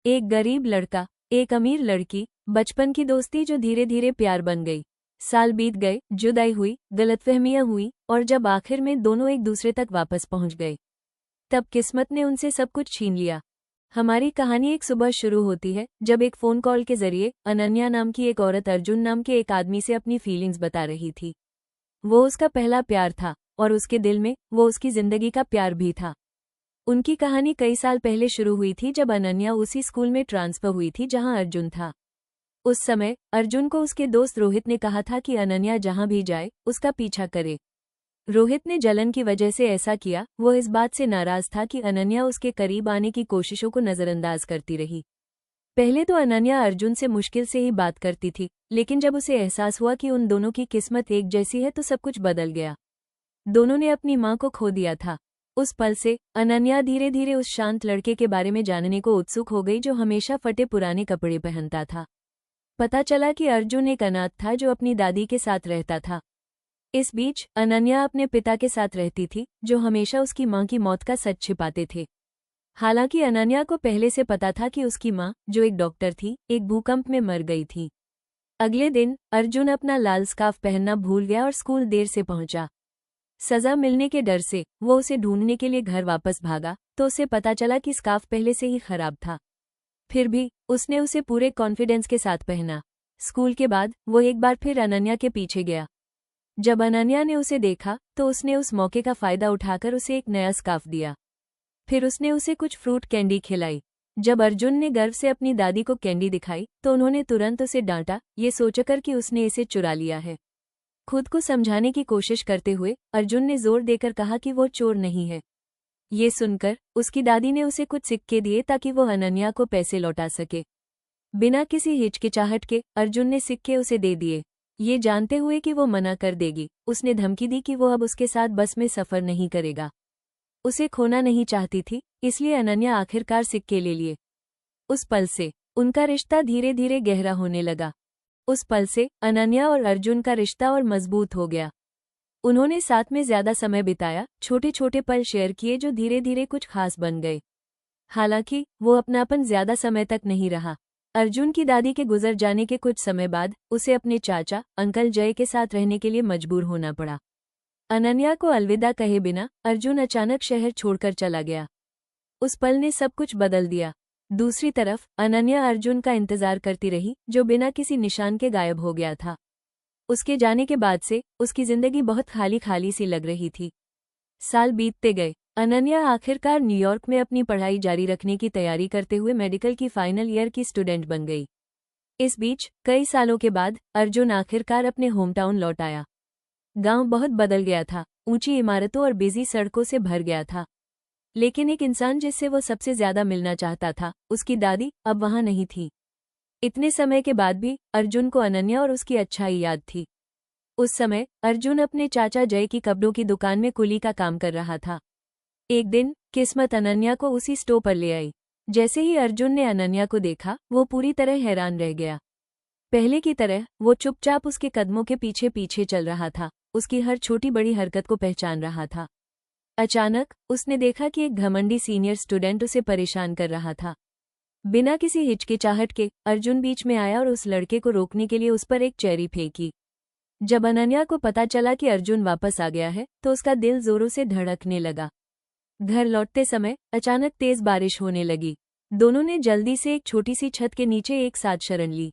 एक गरीब लड़का, एक अमीर लड़की, बचपन की दोस्ती जो धीरे धीरे प्यार बन गई। साल बीत गए, जुदाई हुई, गलतफहमियां हुई, और जब आखिर में दोनों एक दूसरे तक वापस पहुंच गए, तब किस्मत ने उनसे सब कुछ छीन लिया। हमारी कहानी एक सुबह शुरू होती है जब एक फ़ोन कॉल के जरिए अनन्या नाम की एक औरत अर्जुन नाम के एक आदमी से अपनी फीलिंग्स बता रही थी। वो उसका पहला प्यार था और उसके दिल में वो उसकी जिंदगी का प्यार भी था। उनकी कहानी कई साल पहले शुरू हुई थी जब अनन्या उसी स्कूल में ट्रांसफर हुई थी जहां अर्जुन था। उस समय अर्जुन को उसके दोस्त रोहित ने कहा था कि अनन्या जहां भी जाए उसका पीछा करे। रोहित ने जलन की वजह से ऐसा किया। वो इस बात से नाराज था कि अनन्या उसके करीब आने की कोशिशों को नजरअंदाज करती रही। पहले तो अनन्या अर्जुन से मुश्किल से ही बात करती थी, लेकिन जब उसे एहसास हुआ कि उन दोनों की किस्मत एक जैसी है तो सब कुछ बदल गया। दोनों ने अपनी मां को खो दिया था। उस पल से अनन्या धीरे धीरे उस शांत लड़के के बारे में जानने को उत्सुक हो गई जो हमेशा फटे पुराने कपड़े पहनता था। पता चला कि अर्जुन एक अनाथ था जो अपनी दादी के साथ रहता था। इस बीच अनन्या अपने पिता के साथ रहती थी जो हमेशा उसकी मां की मौत का सच छिपाते थे। हालांकि अनन्या को पहले से पता था कि उसकी मां, जो एक डॉक्टर थी, एक भूकंप में मर गई थी। अगले दिन अर्जुन अपना लाल स्कार्फ पहनना भूल गया और स्कूल देर से पहुंचा। सजा मिलने के डर से वो उसे ढूंढने के लिए घर वापस भागा तो उसे पता चला कि स्कार्फ पहले से ही खराब था। फिर भी उसने उसे पूरे कॉन्फिडेंस के साथ पहना। स्कूल के बाद वो एक बार फिर अनन्या के पीछे गया। जब अनन्या ने उसे देखा तो उसने उस मौके का फायदा उठाकर उसे एक नया स्कार्फ दिया। फिर उसने उसे कुछ फ्रूट कैंडी खिलाई। जब अर्जुन ने गर्व से अपनी दादी को कैंडी दिखाई तो उन्होंने तुरंत उसे डांटा, ये सोचकर कि उसने इसे चुरा लिया है। खुद को समझाने की कोशिश करते हुए अर्जुन ने जोर देकर कहा कि वो चोर नहीं है। ये सुनकर उसकी दादी ने उसे कुछ सिक्के दिए ताकि वो अनन्या को पैसे लौटा सके। बिना किसी हिचकिचाहट के अर्जुन ने सिक्के उसे दे दिए। ये जानते हुए कि वो मना कर देगी, उसने धमकी दी कि वो अब उसके साथ बस में सफर नहीं करेगा। उसे खोना नहीं चाहती थी, इसलिए अनन्या आखिरकार सिक्के ले लिए। उस पल से उनका रिश्ता धीरे धीरे गहरा होने लगा। उस पल से अनन्या और अर्जुन का रिश्ता और मजबूत हो गया। उन्होंने साथ में ज्यादा समय बिताया, छोटे छोटे पल शेयर किए जो धीरे धीरे कुछ खास बन गए। हालांकि वो अपनापन ज्यादा समय तक नहीं रहा। अर्जुन की दादी के गुजर जाने के कुछ समय बाद उसे अपने चाचा अंकल जय के साथ रहने के लिए मजबूर होना पड़ा। अनन्या को अलविदा कहे बिना अर्जुन अचानक शहर छोड़कर चला गया। उस पल ने सब कुछ बदल दिया। दूसरी तरफ अनन्या अर्जुन का इंतजार करती रही जो बिना किसी निशान के गायब हो गया था। उसके जाने के बाद से उसकी जिंदगी बहुत खाली खाली सी लग रही थी। साल बीतते गए। अनन्या आखिरकार न्यूयॉर्क में अपनी पढ़ाई जारी रखने की तैयारी करते हुए मेडिकल की फाइनल ईयर की स्टूडेंट बन गई। इस बीच कई सालों के बाद अर्जुन आखिरकार अपने होमटाउन लौट आया। गांव बहुत बदल गया था, ऊंची इमारतों और बिजी सड़कों से भर गया था। लेकिन एक इंसान जिससे वो सबसे ज्यादा मिलना चाहता था, उसकी दादी, अब वहां नहीं थी। इतने समय के बाद भी अर्जुन को अनन्या और उसकी अच्छाई याद थी। उस समय अर्जुन अपने चाचा जय की कपड़ों की दुकान में कुली का काम कर रहा था। एक दिन किस्मत अनन्या को उसी स्टोर पर ले आई। जैसे ही अर्जुन ने अनन्या को देखा वो पूरी तरह हैरान रह गया। पहले की तरह वो चुपचाप उसके कदमों के पीछे पीछे चल रहा था, उसकी हर छोटी बड़ी हरकत को पहचान रहा था। अचानक उसने देखा कि एक घमंडी सीनियर स्टूडेंट उसे परेशान कर रहा था। बिना किसी हिचकिचाहट के अर्जुन बीच में आया और उस लड़के को रोकने के लिए उस पर एक चेरी फेंकी। जब अनन्या को पता चला कि अर्जुन वापस आ गया है तो उसका दिल जोरों से धड़कने लगा। घर लौटते समय अचानक तेज बारिश होने लगी। दोनों ने जल्दी से एक छोटी सी छत के नीचे एक साथ शरण ली।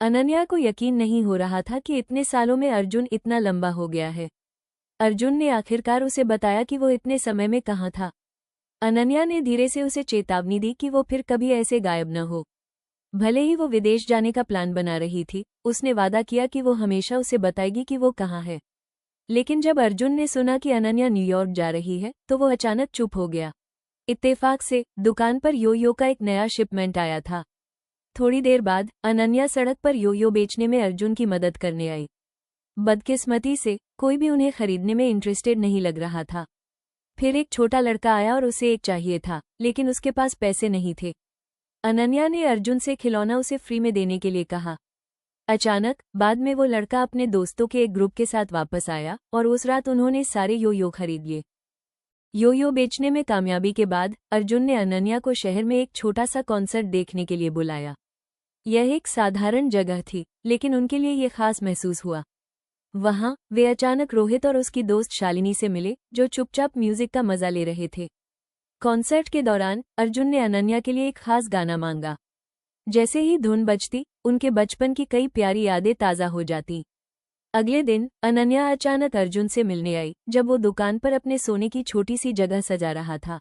अनन्या को यकीन नहीं हो रहा था कि इतने सालों में अर्जुन इतना लंबा हो गया है। अर्जुन ने आखिरकार उसे बताया कि वो इतने समय में कहाँ था। अनन्या ने धीरे से उसे चेतावनी दी कि वो फिर कभी ऐसे गायब न हो। भले ही वो विदेश जाने का प्लान बना रही थी, उसने वादा किया कि वो हमेशा उसे बताएगी कि वो कहाँ है। लेकिन जब अर्जुन ने सुना कि अनन्या न्यूयॉर्क जा रही है तो वो अचानक चुप हो गया। इत्तेफाक से दुकान पर योयो का एक नया शिपमेंट आया था। थोड़ी देर बाद अनन्या सड़क पर योयो बेचने में अर्जुन की मदद करने आई। बदकिस्मती से कोई भी उन्हें खरीदने में इंटरेस्टेड नहीं लग रहा था। फिर एक छोटा लड़का आया और उसे एक चाहिए था, लेकिन उसके पास पैसे नहीं थे। अनन्या ने अर्जुन से खिलौना उसे फ्री में देने के लिए कहा। अचानक बाद में वो लड़का अपने दोस्तों के एक ग्रुप के साथ वापस आया और उस रात उन्होंने सारे योयो खरीद लिए। योयो बेचने में कामयाबी के बाद अर्जुन ने अनन्या को शहर में एक छोटा सा कॉन्सर्ट देखने के लिए बुलाया। यह एक साधारण जगह थी, लेकिन उनके लिए ये खास महसूस हुआ। वहां वे अचानक रोहित और उसकी दोस्त शालिनी से मिले, जो चुपचाप म्यूजिक का मजा ले रहे थे। कॉन्सर्ट के दौरान अर्जुन ने अनन्या के लिए एक खास गाना मांगा। जैसे ही धुन बजती, उनके बचपन की कई प्यारी यादें ताज़ा हो जाती। अगले दिन अनन्या अचानक अर्जुन से मिलने आई, जब वो दुकान पर अपने सोने की छोटी सी जगह सजा रहा था।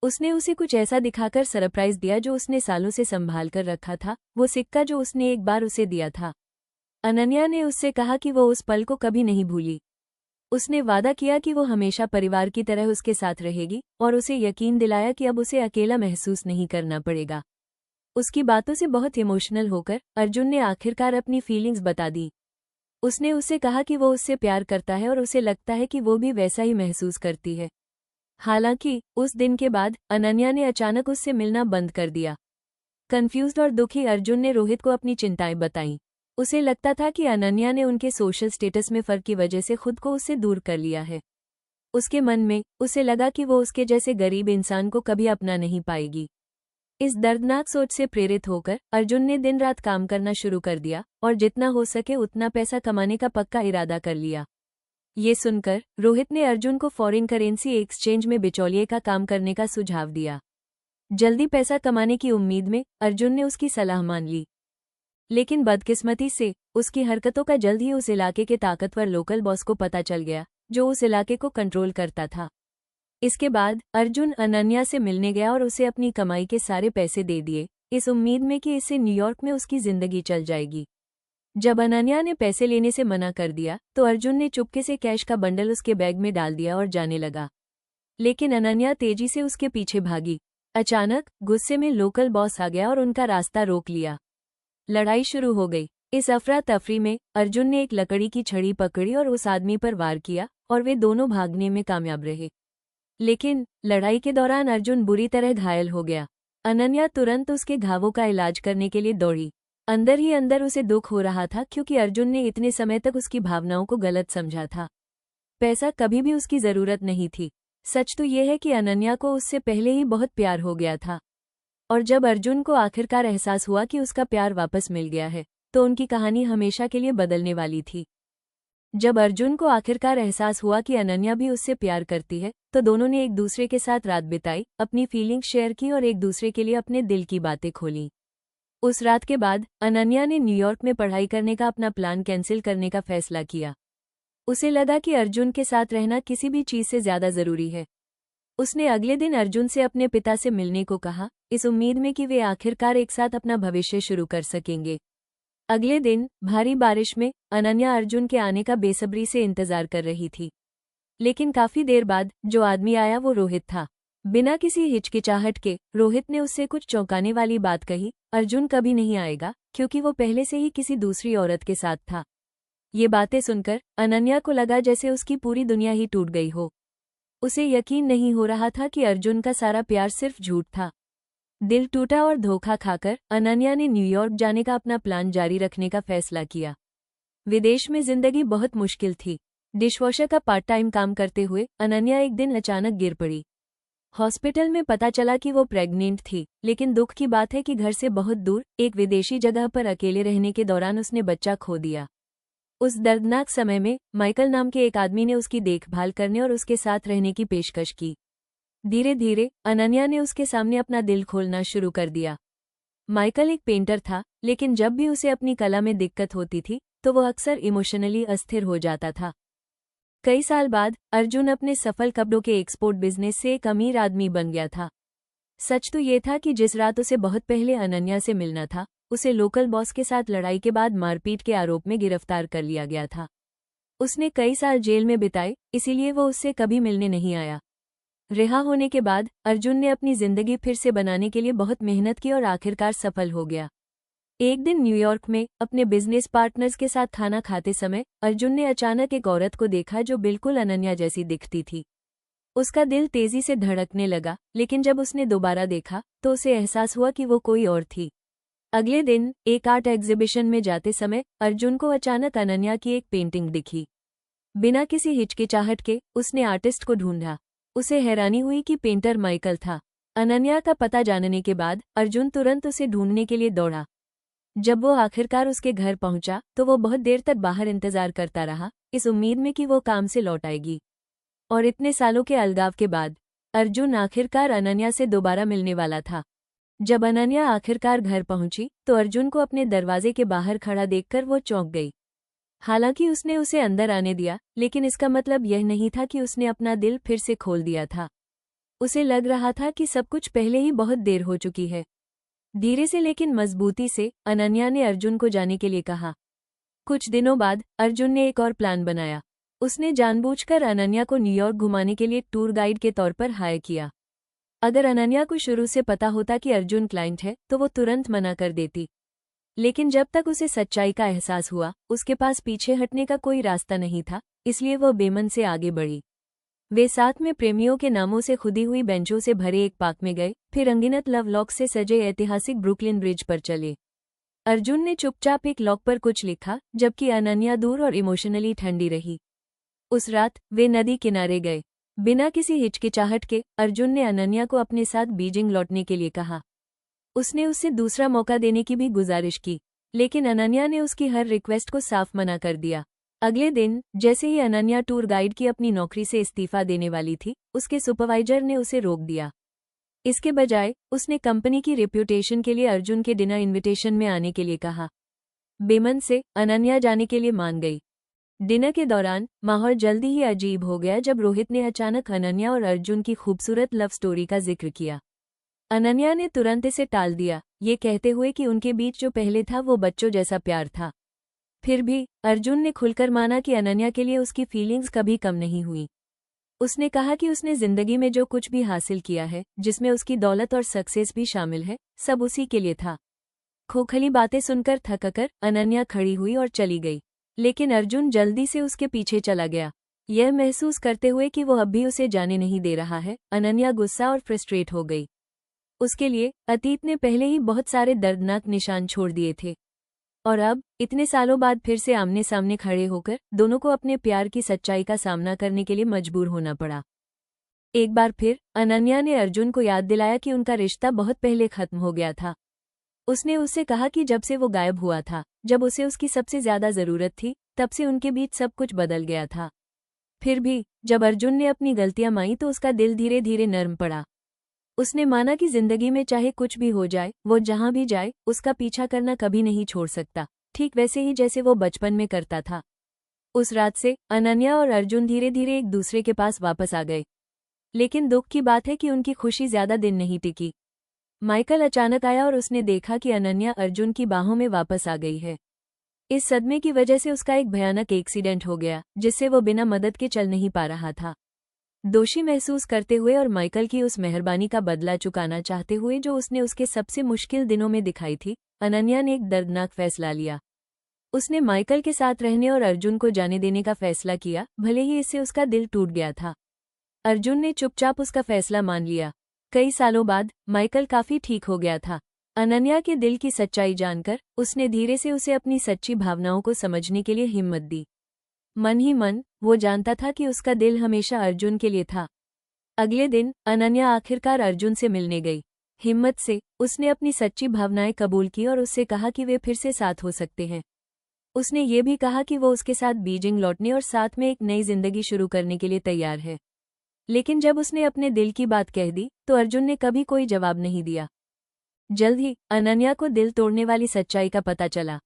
उसने उसे कुछ ऐसा दिखाकर सरप्राइज दिया जो उसने सालों से संभाल कर रखा था, वो सिक्का जो उसने एक बार उसे दिया था। अनन्या ने उससे कहा कि वो उस पल को कभी नहीं भूली। उसने वादा किया कि वो हमेशा परिवार की तरह उसके साथ रहेगी, और उसे यकीन दिलाया कि अब उसे अकेला महसूस नहीं करना पड़ेगा। उसकी बातों से बहुत इमोशनल होकर अर्जुन ने आखिरकार अपनी फीलिंग्स बता दी। उसने उससे कहा कि वो उससे प्यार करता है और उसे लगता है कि वो भी वैसा ही महसूस करती है। हालांकि उस दिन के बाद अनन्या ने अचानक उससे मिलना बंद कर दिया। कंफ्यूज्ड और दुखी अर्जुन ने रोहित को अपनी चिंताएं बताईं। उसे लगता था कि अनन्या ने उनके सोशल स्टेटस में फर्क की वजह से खुद को उससे दूर कर लिया है। उसके मन में उसे लगा कि वो उसके जैसे गरीब इंसान को कभी अपना नहीं पाएगी। इस दर्दनाक सोच से प्रेरित होकर अर्जुन ने दिन रात काम करना शुरू कर दिया और जितना हो सके उतना पैसा कमाने का पक्का इरादा कर लिया। ये सुनकर रोहित ने अर्जुन को फॉरेन करेंसी एक्सचेंज में बिचौलिए का काम करने का सुझाव दिया। जल्दी पैसा कमाने की उम्मीद में अर्जुन ने उसकी सलाह मान ली, लेकिन बदकिस्मती से उसकी हरकतों का जल्द ही उस इलाके के ताकतवर लोकल बॉस को पता चल गया, जो उस इलाके को कंट्रोल करता था। इसके बाद अर्जुन अनन्या से मिलने गया और उसे अपनी कमाई के सारे पैसे दे दिए, इस उम्मीद में कि इससे न्यूयॉर्क में उसकी जिंदगी चल जाएगी। जब अनन्या ने पैसे लेने से मना कर दिया, तो अर्जुन ने चुपके से कैश का बंडल उसके बैग में डाल दिया और जाने लगा। लेकिन अनन्या तेजी से उसके पीछे भागी। अचानक गुस्से में लोकल बॉस आ गया और उनका रास्ता रोक लिया। लड़ाई शुरू हो गई। इस अफरा तफरी में अर्जुन ने एक लकड़ी की छड़ी पकड़ी और उस आदमी पर वार किया, और वे दोनों भागने में कामयाब रहे। लेकिन लड़ाई के दौरान अर्जुन बुरी तरह घायल हो गया। अनन्या तुरंत उसके घावों का इलाज करने के लिए दौड़ी। अंदर ही अंदर उसे दुख हो रहा था, क्योंकि अर्जुन ने इतने समय तक उसकी भावनाओं को गलत समझा था। पैसा कभी भी उसकी जरूरत नहीं थी। सच तो यह है कि अनन्या को उससे पहले ही बहुत प्यार हो गया था, और जब अर्जुन को आखिरकार एहसास हुआ कि उसका प्यार वापस मिल गया है, तो उनकी कहानी हमेशा के लिए बदलने वाली थी। जब अर्जुन को आखिरकार एहसास हुआ कि अनन्या भी उससे प्यार करती है, तो दोनों ने एक दूसरे के साथ रात बिताई, अपनी फीलिंग्स शेयर की और एक दूसरे के लिए अपने दिल की बातें खोली। उस रात के बाद अनन्या ने न्यूयॉर्क में पढ़ाई करने का अपना प्लान कैंसिल करने का फैसला किया। उसे लगा कि अर्जुन के साथ रहना किसी भी चीज से ज्यादा जरूरी है। उसने अगले दिन अर्जुन से अपने पिता से मिलने को कहा, इस उम्मीद में कि वे आखिरकार एक साथ अपना भविष्य शुरू कर सकेंगे। अगले दिन भारी बारिश में अनन्या अर्जुन के आने का बेसब्री से इंतजार कर रही थी। लेकिन काफी देर बाद जो आदमी आया वो रोहित था। बिना किसी हिचकिचाहट के रोहित ने उससे कुछ चौंकाने वाली बात कही, अर्जुन कभी नहीं आएगा, क्योंकि वो पहले से ही किसी दूसरी औरत के साथ था। ये बातें सुनकर अनन्या को लगा जैसे उसकी पूरी दुनिया ही टूट गई हो। उसे यकीन नहीं हो रहा था कि अर्जुन का सारा प्यार सिर्फ झूठ था। दिल टूटा और धोखा खाकर अनन्या ने न्यूयॉर्क जाने का अपना प्लान जारी रखने का फैसला किया। विदेश में जिंदगी बहुत मुश्किल थी। डिशवॉशर का पार्ट टाइम काम करते हुए अनन्या एक दिन अचानक गिर पड़ी। हॉस्पिटल में पता चला कि वो प्रेग्नेंट थी, लेकिन दुख की बात है कि घर से बहुत दूर एक विदेशी जगह पर अकेले रहने के दौरान उसने बच्चा खो दिया। उस दर्दनाक समय में माइकल नाम के एक आदमी ने उसकी देखभाल करने और उसके साथ रहने की पेशकश की। धीरे धीरे अनन्या ने उसके सामने अपना दिल खोलना शुरू कर दिया। माइकल एक पेंटर था, लेकिन जब भी उसे अपनी कला में दिक्कत होती थी, तो वो अक्सर इमोशनली अस्थिर हो जाता था। कई साल बाद अर्जुन अपने सफल कपड़ों के एक्सपोर्ट बिजनेस से एक अमीर आदमी बन गया था। सच तो ये था कि जिस रात उसे बहुत पहले अनन्या से मिलना था, उसे लोकल बॉस के साथ लड़ाई के बाद मारपीट के आरोप में गिरफ्तार कर लिया गया था। उसने कई साल जेल में बिताए, इसीलिए वो उससे कभी मिलने नहीं आया। रिहा होने के बाद अर्जुन ने अपनी जिंदगी फिर से बनाने के लिए बहुत मेहनत की और आखिरकार सफल हो गया। एक दिन न्यूयॉर्क में अपने बिजनेस पार्टनर्स के साथ खाना खाते समय अर्जुन ने अचानक एक औरत को देखा जो बिल्कुल अनन्या जैसी दिखती थी। उसका दिल तेजी से धड़कने लगा, लेकिन जब उसने दोबारा देखा तो उसे एहसास हुआ कि वो कोई और थी। अगले दिन एक आर्ट एग्जीबिशन में जाते समय अर्जुन को अचानक अनन्या की एक पेंटिंग दिखी। बिना किसी हिचकिचाहट के उसने आर्टिस्ट को ढूंढा। उसे हैरानी हुई कि पेंटर माइकल था। अनन्या का पता जानने के बाद अर्जुन तुरंत उसे ढूंढने के लिए दौड़ा। जब वो आखिरकार उसके घर पहुंचा तो वो बहुत देर तक बाहर इंतजार करता रहा, इस उम्मीद में कि वो काम से लौट आएगी। और इतने सालों के अलगाव के बाद अर्जुन आखिरकार अनन्या से दोबारा मिलने वाला था। जब अनन्या आखिरकार घर पहुंची तो अर्जुन को अपने दरवाजे के बाहर खड़ा देखकर वो चौंक गई। हालांकि उसने उसे अंदर आने दिया, लेकिन इसका मतलब यह नहीं था कि उसने अपना दिल फिर से खोल दिया था। उसे लग रहा था कि सब कुछ पहले ही बहुत देर हो चुकी है। धीरे से लेकिन मजबूती से अनन्या ने अर्जुन को जाने के लिए कहा। कुछ दिनों बाद अर्जुन ने एक और प्लान बनाया। उसने जानबूझकर अनन्या को न्यूयॉर्क घुमाने के लिए टूर गाइड के तौर पर हायर किया। अगर अनन्या को शुरू से पता होता कि अर्जुन क्लाइंट है तो वो तुरंत मना कर देती, लेकिन जब तक उसे सच्चाई का एहसास हुआ उसके पास पीछे हटने का कोई रास्ता नहीं था, इसलिए वह बेमन से आगे बढ़ी। वे साथ में प्रेमियों के नामों से खुदी हुई बेंचों से भरे एक पार्क में गए, फिर अनगिनत लव लॉक से सजे ऐतिहासिक ब्रुकलिन ब्रिज पर चले। अर्जुन ने चुपचाप एक लॉक पर कुछ लिखा, जबकि अनन्या दूर और इमोशनली ठंडी रही। उस रात वे नदी किनारे गए। बिना किसी हिचकिचाहट के अर्जुन ने अनन्या को अपने साथ बीजिंग लौटने के लिए कहा। उसने उसे दूसरा मौका देने की भी गुजारिश की, लेकिन अनन्या ने उसकी हर रिक्वेस्ट को साफ मना कर दिया। अगले दिन जैसे ही अनन्या टूर गाइड की अपनी नौकरी से इस्तीफा देने वाली थी, उसके सुपरवाइजर ने उसे रोक दिया। इसके बजाय उसने कंपनी की रेप्यूटेशन के लिए अर्जुन के डिनर इनविटेशन में आने के लिए कहा। बेमन से अनन्या जाने के लिए मान गई। डिनर के दौरान माहौल जल्दी ही अजीब हो गया जब रोहित ने अचानक अनन्या और अर्जुन की खूबसूरत लव स्टोरी का जिक्र किया। अनन्या ने तुरंत इसे टाल दिया, ये कहते हुए कि उनके बीच जो पहले था वो बच्चों जैसा प्यार था। फिर भी अर्जुन ने खुलकर माना कि अनन्या के लिए उसकी फीलिंग्स कभी कम नहीं हुई। उसने कहा कि उसने जिंदगी में जो कुछ भी हासिल किया है, जिसमें उसकी दौलत और सक्सेस भी शामिल है, सब उसी के लिए था। खोखली बातें सुनकर थककर अनन्या खड़ी हुई और चली गई, लेकिन अर्जुन जल्दी से उसके पीछे चला गया, यह महसूस करते हुए कि वो अब भी उसे जाने नहीं दे रहा है। अनन्या गुस्सा और फ्रस्ट्रेट हो गई। उसके लिए अतीत ने पहले ही बहुत सारे दर्दनाक निशान छोड़ दिए थे, और अब इतने सालों बाद फिर से आमने सामने खड़े होकर दोनों को अपने प्यार की सच्चाई का सामना करने के लिए मजबूर होना पड़ा। एक बार फिर अनन्या ने अर्जुन को याद दिलाया कि उनका रिश्ता बहुत पहले खत्म हो गया था। उसने उससे कहा कि जब से वो गायब हुआ था, जब उसे उसकी सबसे ज्यादा जरूरत थी, तब से उनके बीच सब कुछ बदल गया था। फिर भी जब अर्जुन ने अपनी गलतियां मानी तो उसका दिल धीरे धीरे नर्म पड़ा। उसने माना कि जिंदगी में चाहे कुछ भी हो जाए, वो जहां भी जाए उसका पीछा करना कभी नहीं छोड़ सकता, ठीक वैसे ही जैसे वो बचपन में करता था। उस रात से अनन्या और अर्जुन धीरे धीरे एक दूसरे के पास वापस आ गए, लेकिन दुख की बात है कि उनकी खुशी ज्यादा दिन नहीं टिकी। माइकल अचानक आया और उसने देखा कि अनन्या अर्जुन की बाहों में वापस आ गई है। इस सदमे की वजह से उसका एक भयानक एक्सीडेंट हो गया, जिससे वो बिना मदद के चल नहीं पा रहा था। दोषी महसूस करते हुए और माइकल की उस मेहरबानी का बदला चुकाना चाहते हुए जो उसने उसके सबसे मुश्किल दिनों में दिखाई थी, अनन्या ने एक दर्दनाक फैसला लिया। उसने माइकल के साथ रहने और अर्जुन को जाने देने का फैसला किया, भले ही इससे उसका दिल टूट गया था। अर्जुन ने चुपचाप उसका फैसला मान लिया। कई सालों बाद माइकल काफी ठीक हो गया था। अनन्या के दिल की सच्चाई जानकर उसने धीरे से उसे अपनी सच्ची भावनाओं को समझने के लिए हिम्मत दी। मन ही मन वो जानता था कि उसका दिल हमेशा अर्जुन के लिए था। अगले दिन अनन्या आखिरकार अर्जुन से मिलने गई। हिम्मत से उसने अपनी सच्ची भावनाएं कबूल की और उससे कहा कि वे फिर से साथ हो सकते हैं। उसने ये भी कहा कि वो उसके साथ बीजिंग लौटने और साथ में एक नई जिंदगी शुरू करने के लिए तैयार है। लेकिन जब उसने अपने दिल की बात कह दी तो अर्जुन ने कभी कोई जवाब नहीं दिया। जल्द ही अनन्या को दिल तोड़ने वाली सच्चाई का पता चला।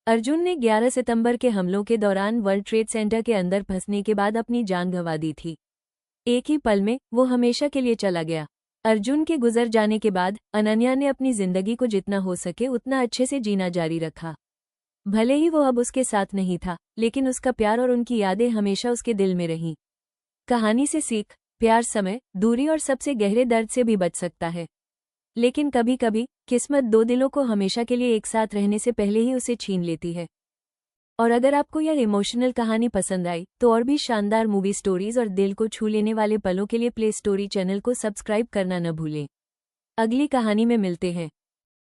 अर्जुन ने 11 सितंबर के हमलों के दौरान वर्ल्ड ट्रेड सेंटर के अंदर फंसने के बाद अपनी जान गंवा दी थी। एक ही पल में वो हमेशा के लिए चला गया। अर्जुन के गुजर जाने के बाद अनन्या ने अपनी जिंदगी को जितना हो सके उतना अच्छे से जीना जारी रखा। भले ही वो अब उसके साथ नहीं था, लेकिन उसका प्यार और उनकी यादें हमेशा उसके दिल में रहीं। कहानी से सीख, प्यार समय, दूरी और सबसे गहरे दर्द से भी बच सकता है, लेकिन कभी कभी किस्मत दो दिलों को हमेशा के लिए एक साथ रहने से पहले ही उसे छीन लेती है। और अगर आपको यह इमोशनल कहानी पसंद आई तो और भी शानदार मूवी स्टोरीज और दिल को छू लेने वाले पलों के लिए प्ले स्टोरी चैनल को सब्सक्राइब करना न भूलें। अगली कहानी में मिलते हैं।